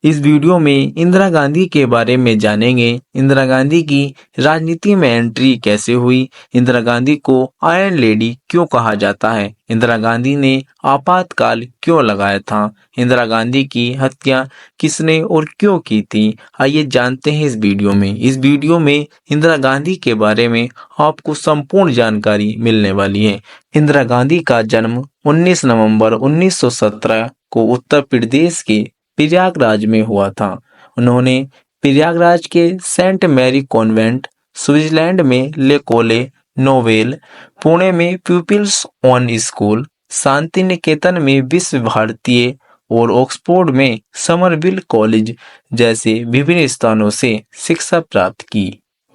इस वीडियो में इंदिरा गांधी के बारे में जानेंगे। इंदिरा गांधी की राजनीति में एंट्री कैसे हुई, इंदिरा गांधी को आयरन लेडी क्यों कहा जाता है, इंदिरा गांधी ने आपातकाल क्यों लगाया था, इंदिरा गांधी की हत्या किसने और क्यों की थी। आइए जानते हैं इस वीडियो में। इस वीडियो में इंदिरा गांधी के बारे में आपको संपूर्ण जानकारी मिलने वाली है। इंदिरा गांधी का जन्म 19 नवंबर 1917 को उत्तर प्रदेश के प्रयागराज में हुआ था। उन्होंने प्रयागराज के सेंट मैरी कॉन्वेंट, स्विट्जरलैंड में लेकोले नोवेल, पुणे में pupils on school, Shanti Niketan में विश्व भारतीय और ऑक्सफोर्ड में समरविल कॉलेज जैसे विभिन्न स्थानों से शिक्षा प्राप्त की।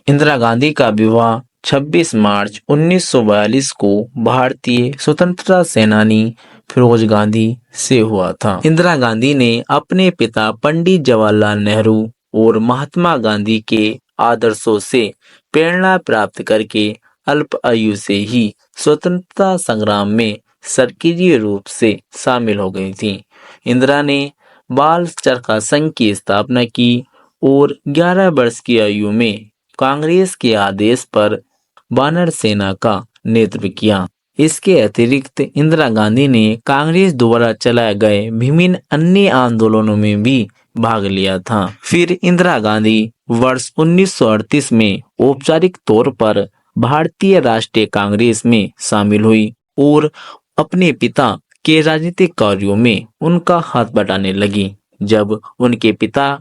इंदिरा गांधी का विवाह 26 मार्च 1942 को भारतीय स्वतंत्रता सेनानी फिरोज गांधी से हुआ था। इंदिरा गांधी ने अपने पिता पंडित जवाहरलाल नेहरू और महात्मा गांधी के आदर्शों से प्रेरणा प्राप्त करके अल्प आयु से ही स्वतंत्रता संग्राम में सक्रिय रूप से शामिल हो गई थी। इंदिरा ने बाल चरखा संघ की स्थापना की और 11 वर्ष की आयु में कांग्रेस के आदेश पर वानर सेना का नेतृत्व किया। इसके अतिरिक्त इंदिरा गांधी ने कांग्रेस द्वारा चलाए गए विभिन्न अन्य आंदोलनों में भी भाग लिया था। फिर इंदिरा गांधी वर्ष 1938 में औपचारिक तौर पर भारतीय राष्ट्रीय कांग्रेस में शामिल हुई और अपने पिता के राजनीतिक कार्यों में उनका हाथ बटाने लगी। जब उनके पिता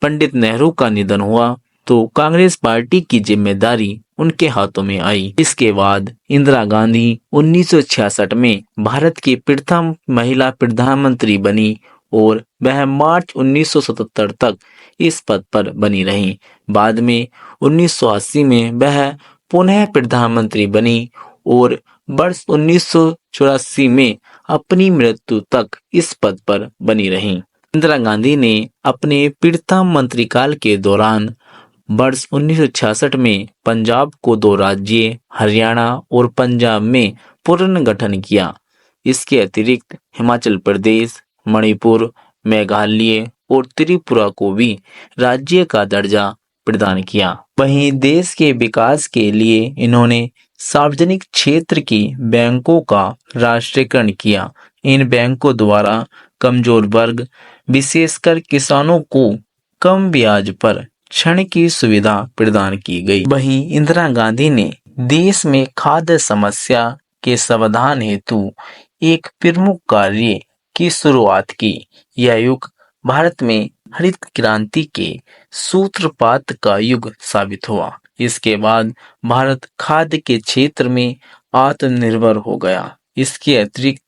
पंडित नेहरू का निधन हुआ तो कांग्रेस पार्टी की जिम्मेदारी उनके हाथों में आई। इसके बाद इंदिरा गांधी 1966 में भारत की प्रथम महिला प्रधानमंत्री बनी और वह मार्च 1977 तक इस पद पर बनी रही। बाद में 1980 में वह पुनः प्रधानमंत्री बनी और वर्ष 1984 में अपनी मृत्यु तक इस पद पर बनी रही। इंदिरा गांधी ने अपने प्रथम मंत्रीकाल के दौरान वर्ष 1966 में पंजाब को 2 राज्य हरियाणा और पंजाब में पुनर्गठन किया। इसके अतिरिक्त हिमाचल प्रदेश, मणिपुर, मेघालय और त्रिपुरा को भी राज्य का दर्जा प्रदान किया। वहीं देश के विकास के लिए इन्होंने सार्वजनिक क्षेत्र की बैंकों का राष्ट्रीयकरण किया। इन बैंकों द्वारा कमजोर वर्ग, विशेषकर किसानों को कम ब्याज पर ऋण की सुविधा प्रदान की गई। वहीं इंदिरा गांधी ने देश में खाद्य समस्या के समाधान हेतु एक प्रमुख कार्य की शुरुआत की। यह युग भारत में हरित क्रांति के सूत्रपात का युग साबित हुआ। इसके बाद भारत खाद्य के क्षेत्र में आत्मनिर्भर हो गया। इसके अतिरिक्त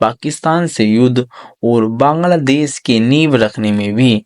पाकिस्तान से युद्ध और बांग्लादेश की नींव रखने में भी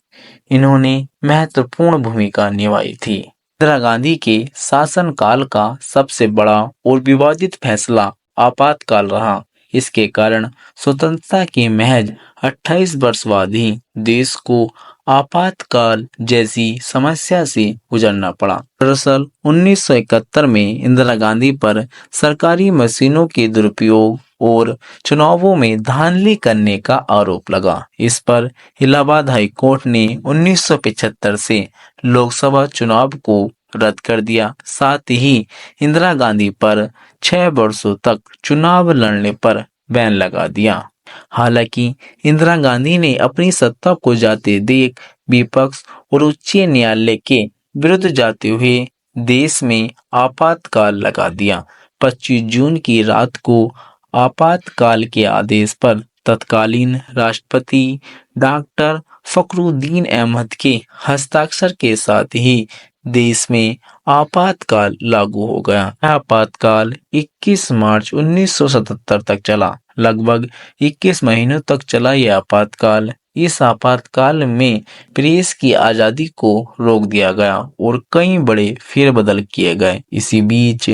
इन्होंने महत्वपूर्ण भूमिका निभाई थी। इंदिरा गांधी के शासनकाल का सबसे बड़ा और विवादित फैसला आपातकाल रहा। इसके कारण स्वतंत्रता के महज 28 वर्ष बाद ही देश को आपातकाल जैसी समस्या से गुजरना पड़ा। दरअसल 1971 में इंदिरा गांधी पर सरकारी मशीनों के दुरुपयोग और चुनावों में धांधली करने का आरोप लगा। इस पर इलाहाबाद हाई कोर्ट ने 1975 से लोकसभा चुनाव को रद्द कर दिया। साथ ही इंदिरा गांधी पर 6 वर्षों तक चुनाव लड़ने पर बैन लगा दिया। हालांकि इंदिरा गांधी ने अपनी सत्ता को जाते देख विपक्ष और उच्च न्यायालय के विरुद्ध जाते हुए देश में आपातकाल लगा दिया। 25 जून की रात को आपातकाल के आदेश पर तत्कालीन राष्ट्रपति डॉक्टर फखरुद्दीन अहमद के हस्ताक्षर के साथ ही देश में आपातकाल लागू हो गया। आपातकाल 21 मार्च 1977 तक चला। लगभग 21 महीनों तक चला यह आपातकाल। इस आपातकाल में प्रेस की आजादी को रोक दिया गया और कई बड़े फेरबदल किए गए। इसी बीच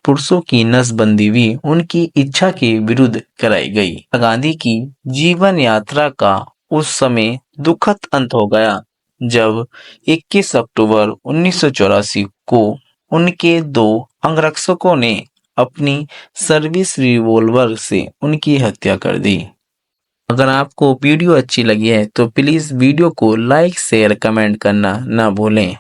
पुरुषों की नसबंदी भी उनकी इच्छा के विरुद्ध कराई गई। गांधी की जीवन यात्रा का उस समय दुखद अंत हो गया जब 21 अक्टूबर 1984 को उनके 2 अंगरक्षकों ने अपनी सर्विस रिवॉल्वर से उनकी हत्या कर दी। अगर आपको वीडियो अच्छी लगी है तो प्लीज़ वीडियो को लाइक शेयर कमेंट करना ना भूलें।